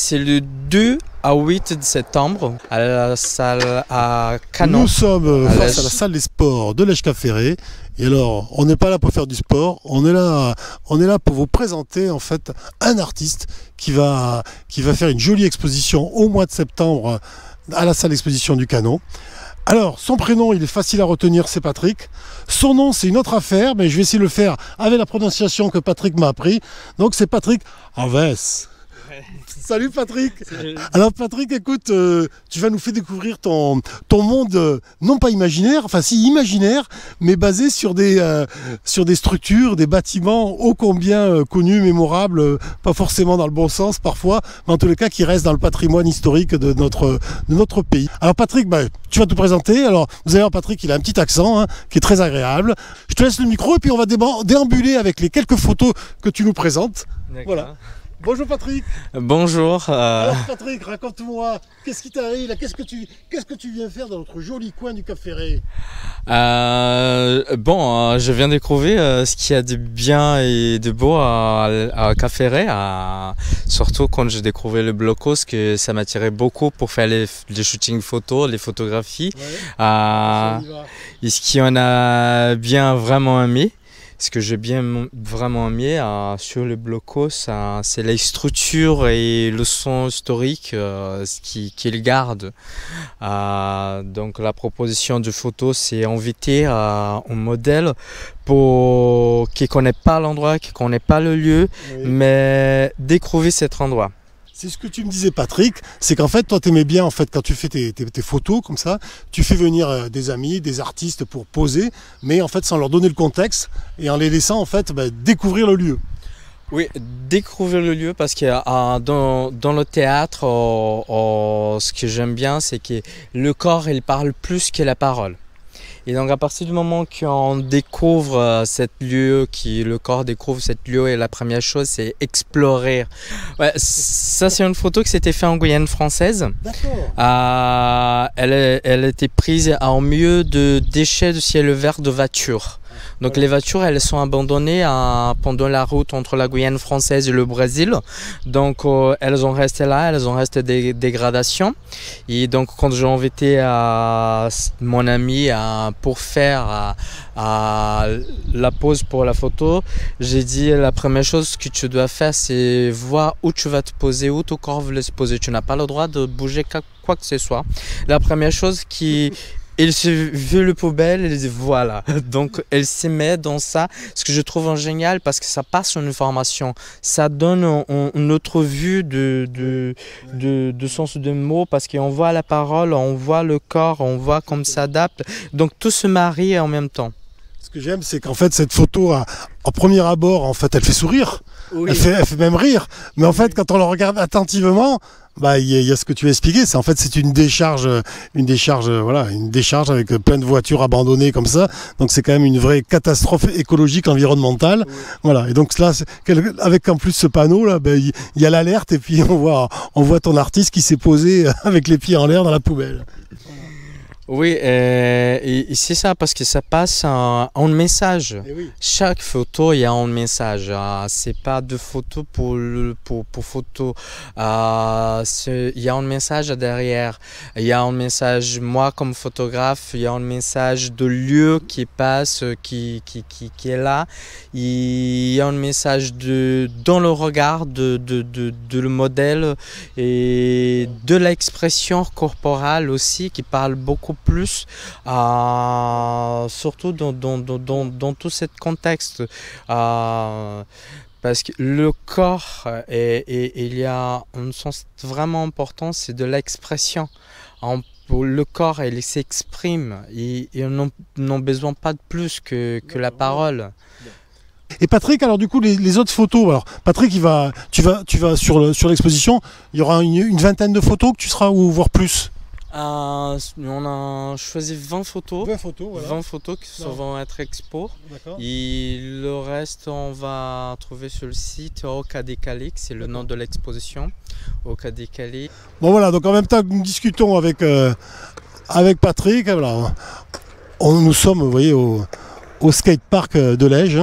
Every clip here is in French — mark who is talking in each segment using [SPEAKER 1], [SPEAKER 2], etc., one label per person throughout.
[SPEAKER 1] C'est le 2 à 8 septembre à la salle à Canon.
[SPEAKER 2] Nous sommes face à la salle des sports de l'Èche-Cap-Ferré. Et alors, on n'est pas là pour faire du sport, on est là pour vous présenter en fait un artiste qui va faire une jolie exposition au mois de septembre à la salle d'exposition du Canon. Alors, son prénom, il est facile à retenir, c'est Patrick. Son nom, c'est une autre affaire, mais je vais essayer de le faire avec la prononciation que Patrick m'a appris. Donc, c'est Patrick Aves. Salut Patrick. Alors Patrick, écoute, tu vas nous faire découvrir ton monde, non pas imaginaire, enfin si imaginaire, mais basé sur des structures, des bâtiments ô combien connus, mémorables, pas forcément dans le bon sens parfois, mais en tous les cas qui restent dans le patrimoine historique de notre pays. Alors Patrick, tu vas te présenter. Alors vous allez voir, Patrick, il a un petit accent qui est très agréable. Je te laisse le micro et puis on va déambuler avec les quelques photos que tu nous présentes. Voilà. Bonjour Patrick.
[SPEAKER 1] Bonjour.
[SPEAKER 2] Alors Patrick, raconte-moi, qu'est-ce qui t'arrive là, qu'est-ce que tu viens faire dans notre joli coin du Cap-Ferré?
[SPEAKER 1] Je viens découvrir ce qu'il y a de bien et de beau à Cap-Ferré, surtout quand j'ai découvert le blocos, que ça m'attirait beaucoup pour faire les shootings photos, les photographies. Ouais, et ce qu'on a bien vraiment aimé. Ce que j'ai vraiment aimé sur le blocos, c'est les structures et le son historique qu'il garde. Donc la proposition de photo, c'est inviter un modèle qui ne connaît pas l'endroit, qui ne connaît pas le lieu, oui, mais découvrir cet endroit.
[SPEAKER 2] C'est ce que tu me disais Patrick, c'est qu'en fait toi tu aimais bien en fait quand tu fais tes photos comme ça, tu fais venir des amis, des artistes pour poser, mais en fait sans leur donner le contexte et en les laissant en fait découvrir le lieu.
[SPEAKER 1] Oui, découvrir le lieu parce que dans le théâtre, ce que j'aime bien c'est que le corps il parle plus que la parole. Et donc à partir du moment qu'on découvre le corps découvre cette lieu, et la première chose c'est explorer. Ouais, ça c'est une photo qui s'était faite en Guyane française. D'accord. Elle était prise en milieu de déchets de ciel vert de voitures. Donc voilà. Les voitures elles sont abandonnées pendant la route entre la Guyane française et le Brésil. Donc elles ont resté là, elles ont resté des dégradations. Et donc quand j'ai invité mon ami pour faire la pose pour la photo, j'ai dit la première chose que tu dois faire c'est voir où tu vas te poser, où ton corps veut se poser. Tu n'as pas le droit de bouger quoi que ce soit. La première chose il se veut le poubelle, elle dit voilà. Donc elle se met dans ça, ce que je trouve génial parce que ça passe une information, ça donne une autre vue de sens de mots parce qu'on voit la parole, on voit le corps, on voit comme ça s'adapte. Donc tout se marie en même temps.
[SPEAKER 2] Ce que j'aime, c'est qu'en fait cette photo, en premier abord, en fait, elle fait sourire, oui. Elle fait même rire. Mais en fait, quand on le regarde attentivement, il y a ce que tu as expliqué. C'est en fait c'est une décharge avec plein de voitures abandonnées comme ça. Donc c'est quand même une vraie catastrophe écologique, environnementale. Oui. Voilà. Et donc là, avec en plus ce panneau là, il y a l'alerte et puis on voit ton artiste qui s'est posé avec les pieds en l'air dans la poubelle.
[SPEAKER 1] Oui, et c'est ça parce que ça passe un message. Oui. Chaque photo, il y a un message. C'est pas de photo pour photo. Il y a un message derrière. Il y a un message, moi comme photographe, il y a un message de lieu qui passe, qui est là. Il y a un message dans le regard de le modèle et de l'expression corporelle aussi qui parle beaucoup plus, surtout dans tout ce contexte, parce que le corps, il y a un sens vraiment important, c'est de l'expression. Le corps, il s'exprime, ils n'ont besoin pas de plus que la parole.
[SPEAKER 2] Et Patrick, alors du coup les autres photos, alors Patrick tu vas sur l'exposition, il y aura une vingtaine de photos que tu seras, ou voire plus.
[SPEAKER 1] On a choisi 20 photos,
[SPEAKER 2] 20
[SPEAKER 1] photos qui vont être expo. Et le reste on va trouver sur le site Oca de Cali, c'est le nom de l'exposition, Oca de Cali.
[SPEAKER 2] Bon voilà, donc en même temps que nous discutons avec Patrick, voilà, nous sommes, vous voyez, au skatepark de l'Ège.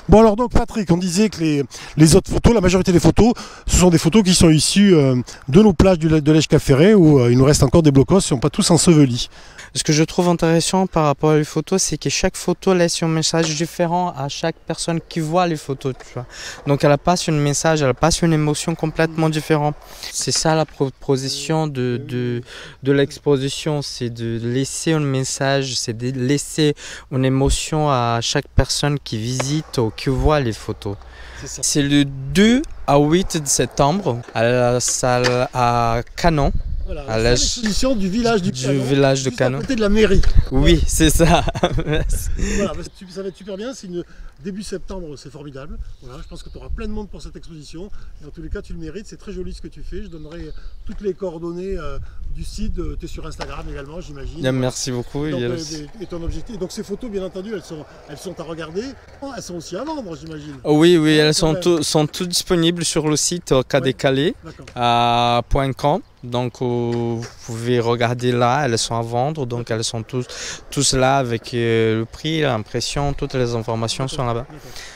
[SPEAKER 2] Bon alors donc Patrick, on disait que les autres photos, la majorité des photos, ce sont des photos qui sont issues de nos plages de l'Eschga-Ferré où il nous reste encore des blocos, ils ne sont pas tous ensevelis.
[SPEAKER 1] Ce que je trouve intéressant par rapport aux photos, c'est que chaque photo laisse un message différent à chaque personne qui voit les photos. Tu vois. Donc elle passe un message, elle passe une émotion complètement différente. C'est ça la proposition de l'exposition, c'est de laisser un message, c'est de laisser une émotion à chaque personne qui visite ou qui voit les photos. C'est le 2 à 8 de septembre à la salle à Canon.
[SPEAKER 2] Voilà, c'est l'exposition du village du Canon. À côté de la mairie.
[SPEAKER 1] Oui, c'est ça.
[SPEAKER 2] Voilà, ça va être super bien. Début septembre, c'est formidable. Voilà, je pense que tu auras plein de monde pour cette exposition. Et en tous les cas, tu le mérites. C'est très joli ce que tu fais. Je donnerai toutes les coordonnées du site. Tu es sur Instagram également, j'imagine.
[SPEAKER 1] Bien, merci beaucoup.
[SPEAKER 2] Donc, et ton objectif. Donc ces photos, bien entendu, elles sont à regarder. Elles sont aussi à vendre, j'imagine.
[SPEAKER 1] Oui, elles sont toutes disponibles sur le site cadécalé.com. Donc vous pouvez regarder là, elles sont à vendre, donc elles sont tous là avec le prix, l'impression, toutes les informations sont là-bas.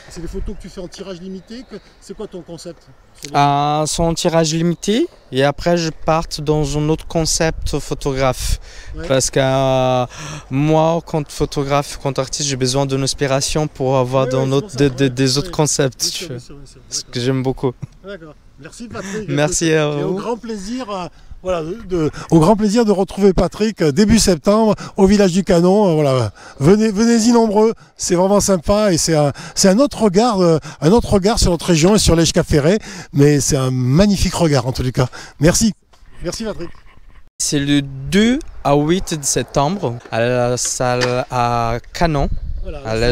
[SPEAKER 2] C'est des photos que tu fais en tirage limité, c'est quoi ton concept?
[SPEAKER 1] Sont en tirage limité et après je pars dans un autre concept photographe. Ouais. Parce que moi, quand photographe, quand artiste, j'ai besoin d'une inspiration pour avoir des autres concepts. Ce que j'aime beaucoup.
[SPEAKER 2] D'accord. Merci Patrick.
[SPEAKER 1] Merci à vous.
[SPEAKER 2] Et au grand plaisir, au grand plaisir de retrouver Patrick début septembre au village du Canon. Voilà, venez-y nombreux, c'est vraiment sympa et c'est un autre regard sur notre région et sur l'Eschga-Ferré, mais c'est un magnifique regard en tous les cas. Merci Patrick.
[SPEAKER 1] C'est le 2 à 8 de septembre à la salle à Canon. Voilà,